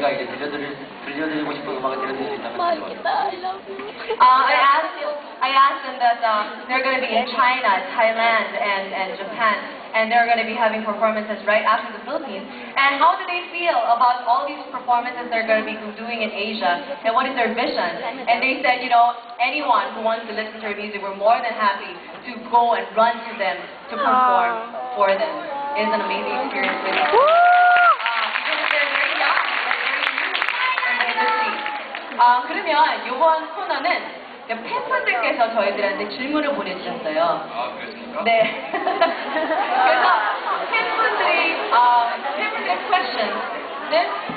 저희가 이제 들려드리고 싶은 음악을 들려드릴 수 있다면 좋을 것 같아요. I love you. I asked them that they're going to be in China, Thailand, and Japan, and they're going to be having performances right after the Philippines. And how do they feel about all these performances they're going to be doing in Asia, and what is their vision? And they said, you know, anyone who wants to listen to our music, we're more than happy to go and run to them to perform for them. It is an amazing experience with them. Even if they're very young, they're very new in the industry. 그러면 이번 코너는 팬분들께서 저희들한테 질문을 보내주셨어요. 아, 그렇습니까? 네. 그래서 팬분들의 questions,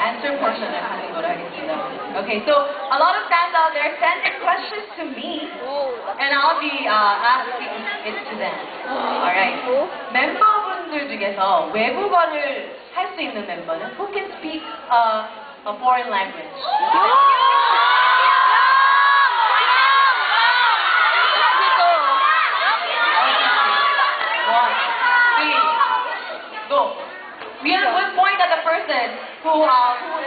answer portion을 하는 걸로 하겠습니다. Okay, so a lot of fans out there send their questions to me, and I'll be asking it to them. Alright. 멤버분들 중에서 외국어를 할 수 있는 멤버는 who can speak a foreign language? We'll point at the person who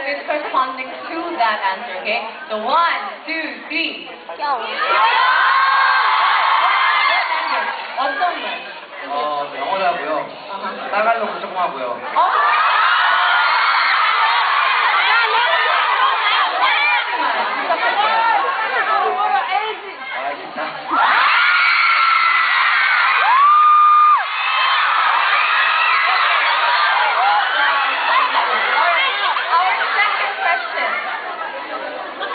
is corresponding to that answer, okay? So 1, 2, 3. 어떤 말? 영어도 하고요. 따갈로그 조금 하고요.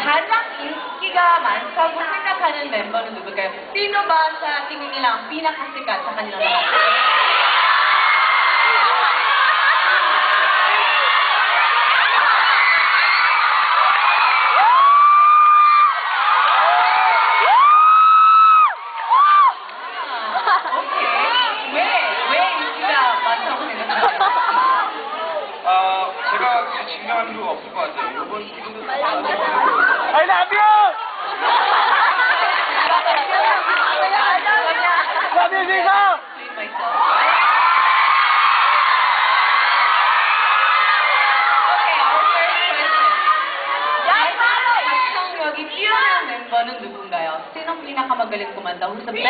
가장 인기가 많다고 생각하는 멤버는 누굴까요? Sino ba sa tingin nila ang pinakasikat sa kanilang lahat? Okay. 왜 인기가 많다고 생각하세요? 제가 증명할 필요가 없을 것 같아요. 이번 기분도 I love you! Love you, Visa! Okay, our first question. 가창력이 뛰어난 멤버는 누군가요? Sinong pinakamagaling kumanta? Who's the best?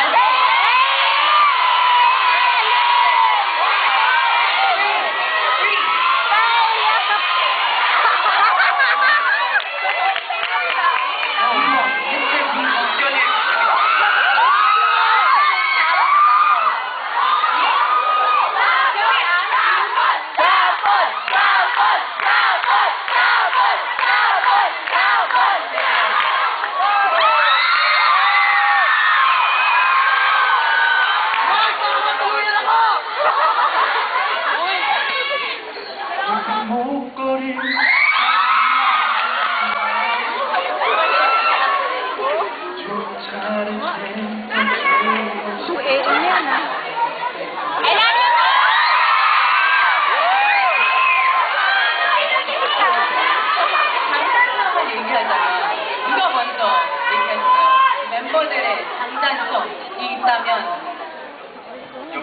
멤버들의 장단점이 있다면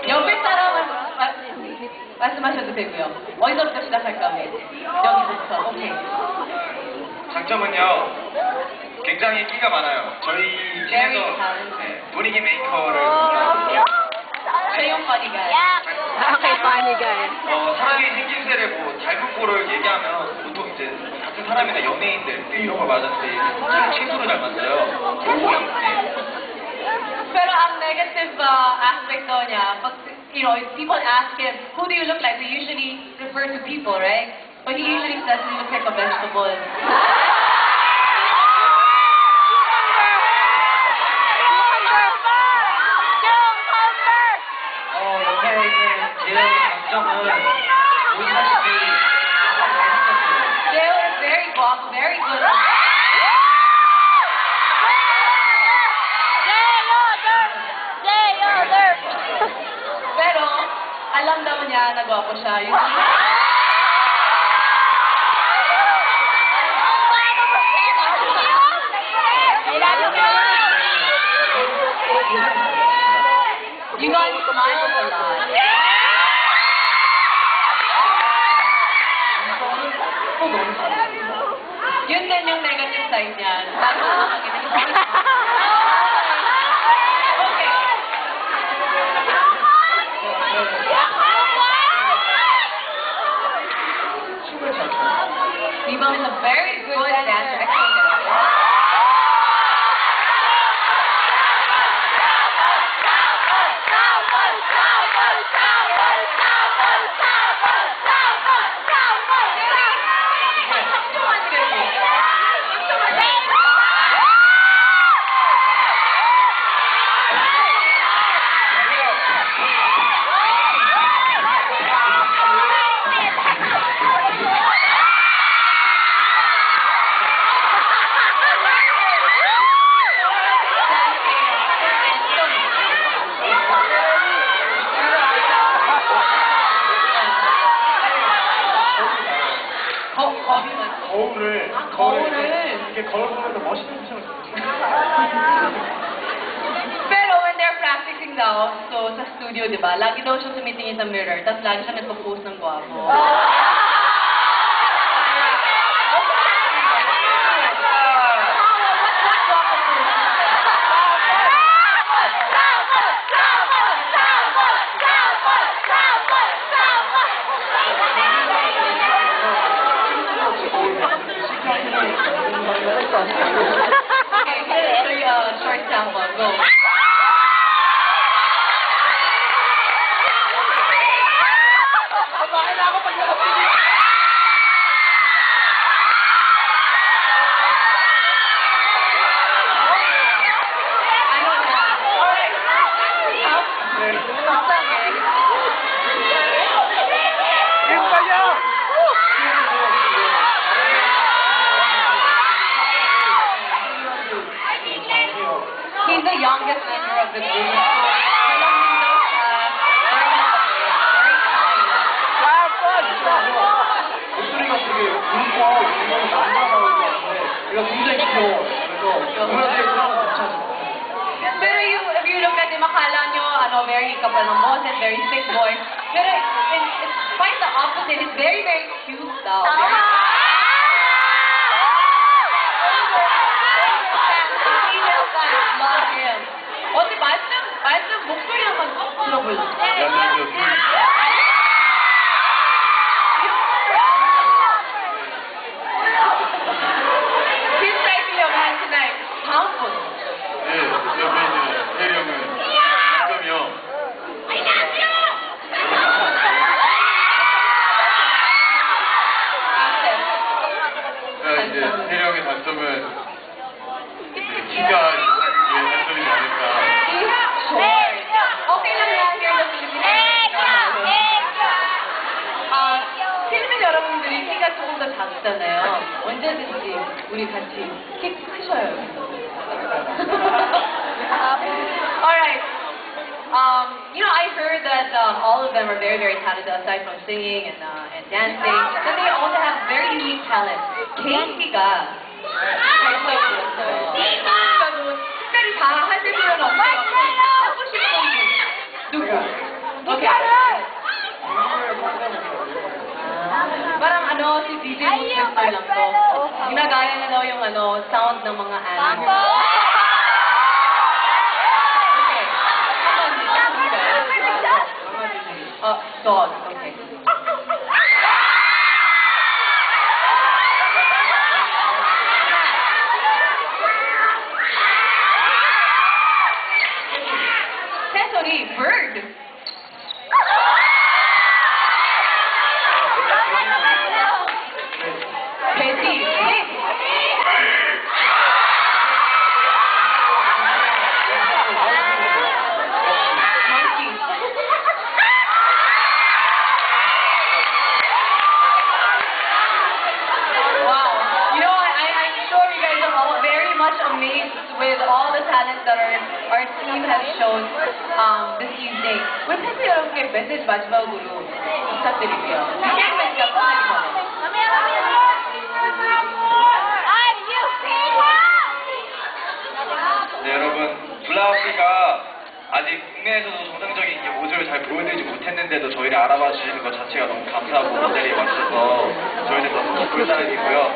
옆에 사람을 말씀하셔도 되고요. 어디서부터 시작할까? 여기부터. 오케이. 장점은요, 굉장히 끼가 많아요. 저희 팀에서 분위기 메이커를 최용 거니가. Okay, funny guy. 사람이 생김새를 뭐 닮은 거를 얘기하면 보통 이제 같은 사람이나 연예인들 이런 걸 말하는데 굉장히 최소로 닮았어요. Pero ang negative aspect niya, pag, you know, if people ask him, who do you look like? We usually refer to people, right? But he usually says he looks like a vegetable. 옆에 있는 제일 장점은 보시다시피 Dale is very guapo, very good. Pero, alam daw niya na guwapo siya. Yun. You guys smile a lot. 너무 잘해. Yun din yung negative side niyan. Lalo na makikita. Okay. 춤을 잘 춰요. Bebop is a very good dancer. Excellent dancer. 거울을 이게 거울 보면서 멋있는 표정을 Pero when they're practicing daw, so sa studio, di ba, lagi daw siya tumitingin sa mirror, tapos lagi siya nagpo-post ng gwapo. Okay, here's a short sample. Go. Kumain na ako pag nakapili. I don't know. Alright. Stop lang eh. Yung pa niya! He's the youngest member of the group. So, walang din daw siya. Very shy. Tapos! 목소리가 되게 굵고 굉장히 많이 나오는 것 같은데 얘가 굉장히 귀여워. 그래서 누나들의 사랑을 붙여줘. Pero if you look at him, akala nyo, very kapal ng boses, very thick voice. Pero it's quite the opposite. It's very, very cute daw. Female fans love him. 어디 말씀 목소리 한번 들어볼래? He's striking your hand tonight. 다음 분. 네, 옆에 있는 혜리 형은 장점이요. 이제 혜리 형의 단점은 키가 단점이지 않을까. Okay lang yan. 필리핀 여러분들이 키가 조금 더 작잖아요. 언제든지 우리 같이 키 크셔요. Alright. I heard that all of them are very, very talented aside from singing and dancing. But they also have very unique talent. Casey가 잘 보여줬어요. 그러니까 특별히 다 하실 필요는 없고 하고 싶은 분 누구? Okay. Parang si DJ Moodmaster lang to. Ginagaya na daw yung sound ng mga anime. Okay. Dog. Okay. Sesame, bird. Petty, pig. Monkey. Wow. I'm sure you guys are all very much amazed with all the talent that our team has shown this evening. 우리 팬들 여러분께 메시지 마지막으로 부탁드릴게요. 이게 메시지가 끝나기 네, 여러분, 블라우스가 아직 국내에서도 정상적인 이제 모습을 잘 보여드리지 못했는데도 저희를 알아봐 주시는 것 자체가 너무 감사하고 이 자리에 와주셔서 저희들 너무 기쁠 따름이고요.